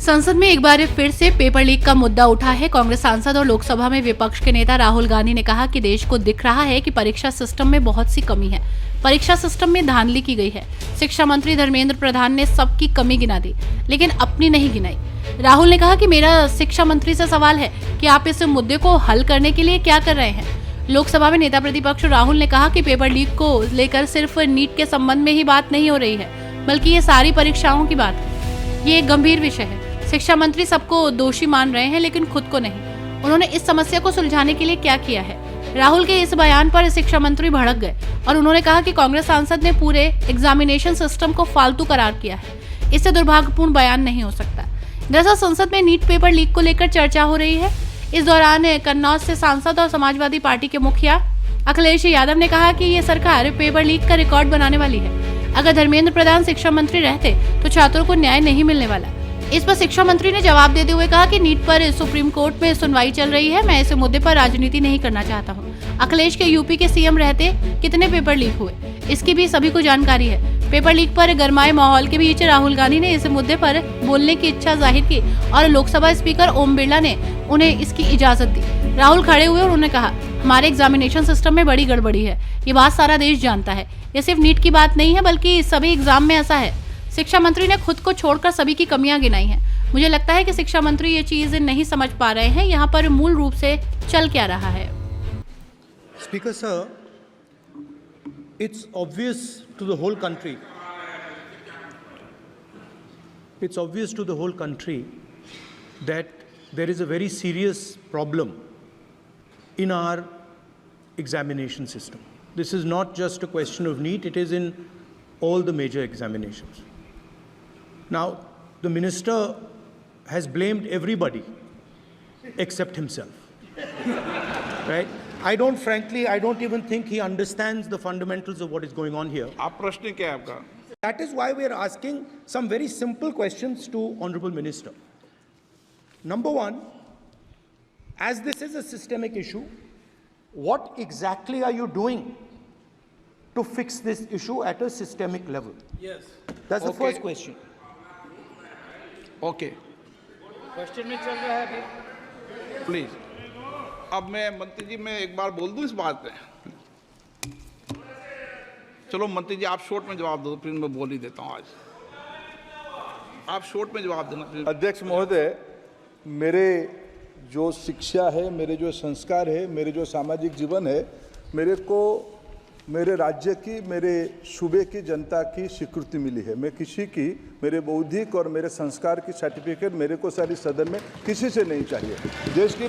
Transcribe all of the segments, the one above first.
संसद में एक बार फिर से पेपर लीक का मुद्दा उठा है। कांग्रेस सांसद और लोकसभा में विपक्ष के नेता राहुल गांधी ने कहा कि देश को दिख रहा है कि परीक्षा सिस्टम में बहुत सी कमी है। परीक्षा सिस्टम में धांधली की गई है। शिक्षा मंत्री धर्मेंद्र प्रधान ने सबकी कमी गिना दी, लेकिन अपनी नहीं गिनाई। राहुल ने कहा कि मेरा शिक्षा मंत्री से सवाल है कि आप इस मुद्दे को हल करने के लिए क्या कर रहे हैं। लोकसभा में नेता प्रतिपक्ष राहुल ने कहा कि पेपर लीक को लेकर सिर्फ नीट के संबंध में ही बात नहीं हो रही है, बल्कि ये सारी परीक्षाओं की बात है। ये एक गंभीर विषय है। शिक्षा मंत्री सबको दोषी मान रहे हैं, लेकिन खुद को नहीं। उन्होंने इस समस्या को सुलझाने के लिए क्या किया है? राहुल के इस बयान पर शिक्षा मंत्री भड़क गए और उन्होंने कहा कि कांग्रेस सांसद ने पूरे एग्जामिनेशन सिस्टम को फालतू करार किया है। इससे दुर्भाग्यपूर्ण बयान नहीं हो सकता। दरअसल संसद में नीट पेपर लीक को लेकर चर्चा हो रही है। इस दौरान कन्नौज से सांसद और समाजवादी पार्टी के मुखिया अखिलेश यादव ने कहा कि ये सरकार पेपर लीक का रिकॉर्ड बनाने वाली है। अगर धर्मेंद्र प्रधान शिक्षा मंत्री रहते तो छात्रों को न्याय नहीं मिलने वाला। इस पर शिक्षा मंत्री ने जवाब देते हुए कहा कि नीट पर सुप्रीम कोर्ट में सुनवाई चल रही है। मैं इस मुद्दे पर राजनीति नहीं करना चाहता हूं। अखिलेश के यूपी के सीएम रहते कितने पेपर लीक हुए, इसकी भी सभी को जानकारी है। पेपर लीक पर गरमाए माहौल के बीच राहुल गांधी ने इस मुद्दे पर बोलने की इच्छा जाहिर की और लोकसभा स्पीकर ओम बिरला ने उन्हें इसकी इजाजत दी। राहुल खड़े हुए और उन्होंने कहा, हमारे एग्जामिनेशन सिस्टम में बड़ी गड़बड़ी है। ये बात सारा देश जानता है। ये सिर्फ नीट की बात नहीं है, बल्कि सभी एग्जाम में ऐसा है। शिक्षा मंत्री ने खुद को छोड़कर सभी की कमियां गिनाई हैं। मुझे लगता है कि शिक्षा मंत्री ये चीज नहीं समझ पा रहे हैं यहाँ पर मूल रूप से चल क्या रहा है। Speaker sir, it's obvious to the whole country. It's obvious to the whole country that there is a very serious problem in our examination system. This is not just a question of NEET, it is in all the major examinations. Now, the minister has blamed everybody except himself, right? I don't even think he understands the fundamentals of what is going on here. आप प्रश्न क्या है आपका? That is why we are asking some very simple questions to Honorable Minister. Number one, as this is a systemic issue, what exactly are you doing to fix this issue at a systemic level? Yes. That's the Okay. first question. Okay, question में चल रहा है अभी। Please. अब मैं मंत्री जी, मैं एक बार बोल दूं इस बात पे। चलो मंत्री जी, आप शॉर्ट में जवाब दो, फिर मैं बोल ही देता हूं। आज आप शॉर्ट में जवाब देना प्लीज। अध्यक्ष महोदय, मेरे जो शिक्षा है, मेरे जो संस्कार है, मेरे जो सामाजिक जीवन है, मेरे को मेरे राज्य की, मेरे सूबे की जनता की स्वीकृति मिली है। मैं किसी की, मेरे बौद्धिक और मेरे संस्कार की सर्टिफिकेट मेरे को सारी सदन में किसी से नहीं चाहिए। देश की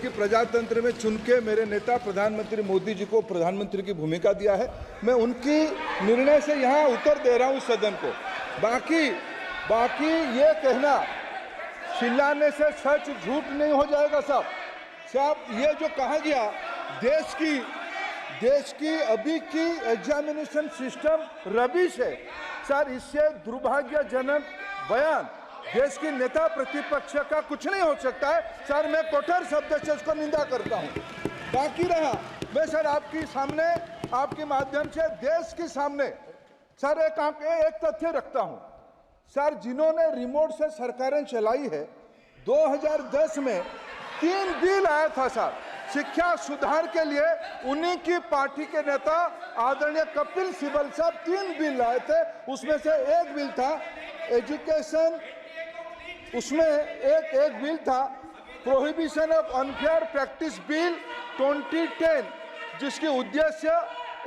प्रजातंत्र में चुन के मेरे नेता प्रधानमंत्री मोदी जी को प्रधानमंत्री की भूमिका दिया है। मैं उनकी निर्णय से यहाँ उत्तर दे रहा हूँ सदन को। बाकी ये कहना चिल्लाने से सच झूठ नहीं हो जाएगा साहब। ये जो कहा गया देश की अभी की एग्जामिनेशन सिस्टम रबिश है सर, इससे दुर्भाग्यजनक बयान देश की नेता प्रतिपक्ष का कुछ नहीं हो सकता है सर। मैं कठोर शब्द से इसको निंदा करता हूं। बाकी रहा, मैं सर आपके सामने, आपके माध्यम से देश के सामने सर एक तथ्य रखता हूं सर। जिन्होंने रिमोट से सरकारें चलाई है, 2010 में 3 बिल आया था सर शिक्षा सुधार के लिए। उन्हीं की पार्टी के नेता आदरणीय कपिल सिब्बल साहब 3 बिल लाए थे। उसमें से एक बिल था एजुकेशन, उसमें एक बिल था prohibition of unfair practice bill 2010, जिसकी उद्देश्य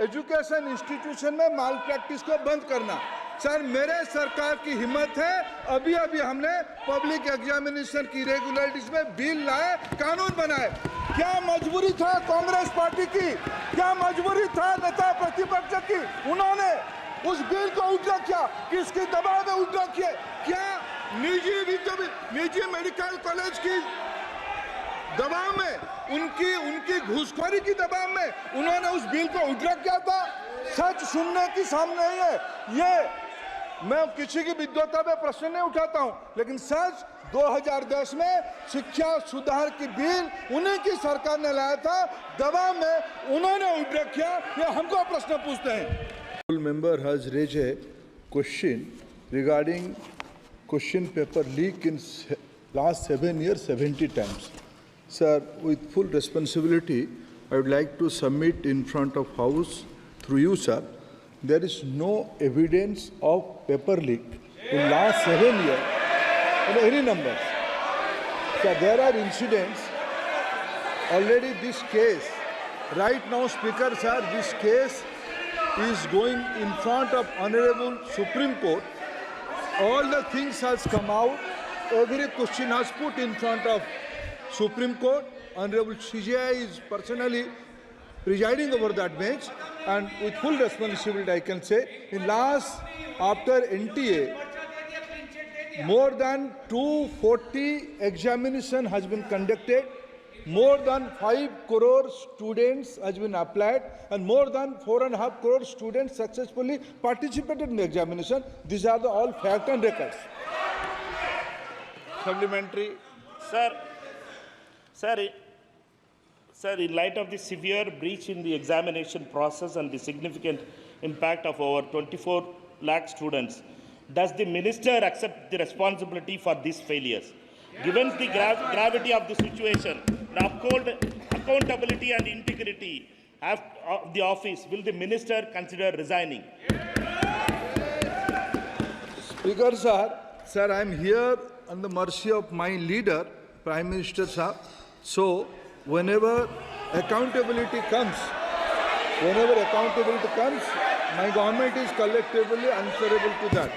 एजुकेशन इंस्टीट्यूशन में माल प्रैक्टिस को बंद करना। सर मेरे सरकार की हिम्मत है, अभी हमने पब्लिक एग्जामिनेशन की रेगुलरिटीज में बिल लाए, कानून बनाए। क्या मजबूरी था कांग्रेस पार्टी की, क्या मजबूरी था नेता प्रतिपक्ष की? उन्होंने उस बिल को उल्टा किया, किसके दबाव में उल्टा किया? क्या निजी मेडिकल कॉलेज की दबाव में, उनकी घूसखोरी की दबाव में उन्होंने उस बिल को उल्टा किया था? सच सुनने की सामने नहीं है। ये मैं किसी की विद्वता पे प्रश्न नहीं उठाता हूं, लेकिन सच 2010 में शिक्षा सुधार की बिल उन्हीं की सरकार ने लाया था, दबाव में उन्होंने उल्टा किया। ये हमको प्रश्न पूछते हैं। Member has raised a question regarding question paper leak in last 7 years 70 times. Sir, with full responsibility, I would like to submit in front of House, through you, sir, there is no evidence of paper leak in last 7 years, in any numbers. So there are incidents, already this case, right now, Speaker, sir, this case is going in front of Honorable Supreme Court. All the things has come out, every question has put in front of Supreme Court. Honorable CJI is personally presiding over that bench, and with full responsibility I can say, in last, after NTA, more than 240 examination has been conducted, more than 5 crore students has been applied, and more than 4.5 crore students successfully participated in the examination. These are the all fact and records. Supplementary. Sir, in light of the severe breach in the examination process and the significant impact of over 24 lakh students, does the minister accept the responsibility for these failures? Given the gravity of the situation, the uphold accountability and integrity of the office, will the minister consider resigning? Speaker, sir, I am here on the mercy of my leader, Prime Minister, sir. So, whenever accountability comes, my government is collectively answerable to that.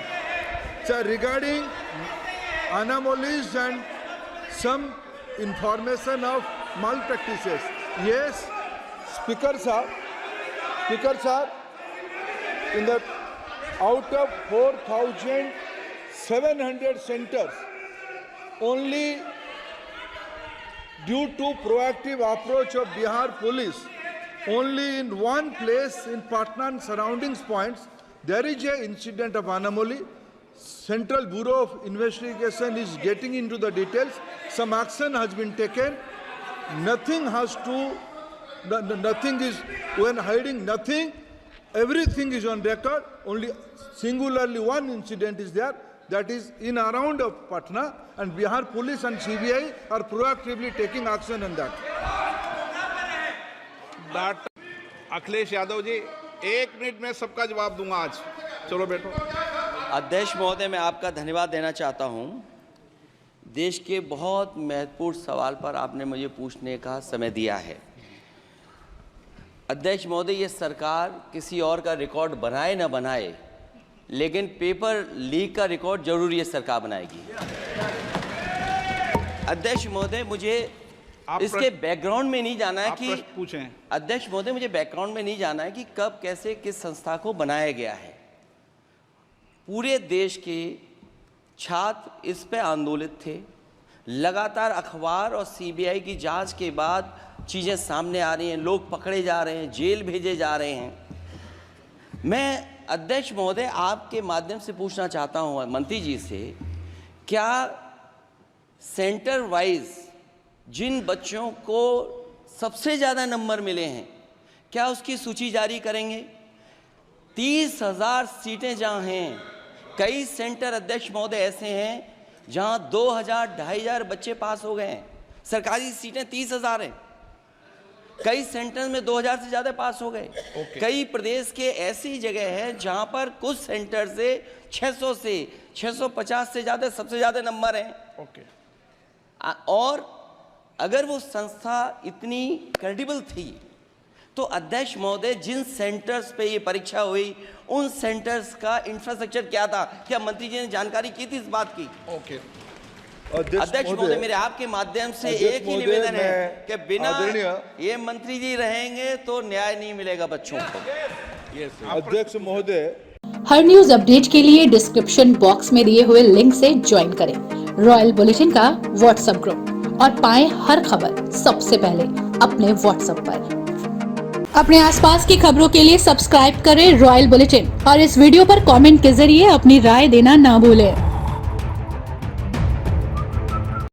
Sir, regarding anomalies and some information of malpractices, yes, Speaker, sir, in the out of 4,700 centers, only due to proactive approach of Bihar police, only in one place in Patna and surroundings points, there is an incident of anomaly. Central Bureau of Investigation is getting into the details. Some action has been taken. Nothing is when hiding nothing. Everything is on record. Only singularly one incident is there. That is in around of Patna, and Bihar police and CBI are proactively taking action on that. Akhilesh Yadav ji, 1 minute में सबका जवाब दूंगा आज. चलो बैठो. अध्यक्ष महोदय, मैं आपका धन्यवाद देना चाहता हूं. देश के बहुत महत्वपूर्ण सवाल पर आपने मुझे पूछने का समय दिया है. अध्यक्ष महोदय, ये सरकार किसी और का रिकॉर्ड बनाए न बनाए, लेकिन पेपर लीक का रिकॉर्ड जरूर ये सरकार बनाएगी. अध्यक्ष महोदय, मुझे इसके बैकग्राउंड में नहीं जाना है कि पूछें. अध्यक्ष महोदय, मुझे बैकग्राउंड में नहीं जाना है कि कब, कैसे, किस संस्था को बनाया गया है. पूरे देश के छात्र इस पे आंदोलित थे. लगातार अखबार और सीबीआई की जांच के बाद चीज़ें सामने आ रही हैं, लोग पकड़े जा रहे हैं, जेल भेजे जा रहे हैं. मैं अध्यक्ष महोदय आपके माध्यम से पूछना चाहता हूं मंत्री जी से, क्या सेंटर वाइज जिन बच्चों को सबसे ज़्यादा नंबर मिले हैं, क्या उसकी सूची जारी करेंगे? 30,000 सीटें जहां हैं, कई सेंटर अध्यक्ष महोदय ऐसे हैं जहां 2,000-2,500 बच्चे पास हो गए हैं. सरकारी सीटें 30,000 हैं. कई सेंटर में 2000 से ज़्यादा पास हो गए. कई प्रदेश के ऐसी जगह है जहां पर कुछ सेंटर से 600 से 650 से ज़्यादा सबसे ज़्यादा नंबर हैं. और अगर वो संस्था इतनी क्रेडिबल थी, तो अध्यक्ष महोदय जिन सेंटर्स पे ये परीक्षा हुई, उन सेंटर्स का इंफ्रास्ट्रक्चर क्या था? क्या मंत्री जी ने जानकारी की थी इस बात की? अध्यक्ष महोदय, मेरे आपके माध्यम से एक ही निवेदन है कि बिना ये मंत्री जी रहेंगे तो न्याय नहीं मिलेगा बच्चों को. अध्यक्ष महोदय, हर न्यूज अपडेट के लिए डिस्क्रिप्शन बॉक्स में दिए हुए लिंक से ज्वाइन करें रॉयल बुलेटिन का व्हाट्सएप ग्रुप और पाएं हर खबर सबसे पहले अपने व्हाट्सएप पर. अपने आसपास की खबरों के लिए सब्सक्राइब करें रॉयल बुलेटिन और इस वीडियो पर कमेंट के जरिए अपनी राय देना ना भूलें.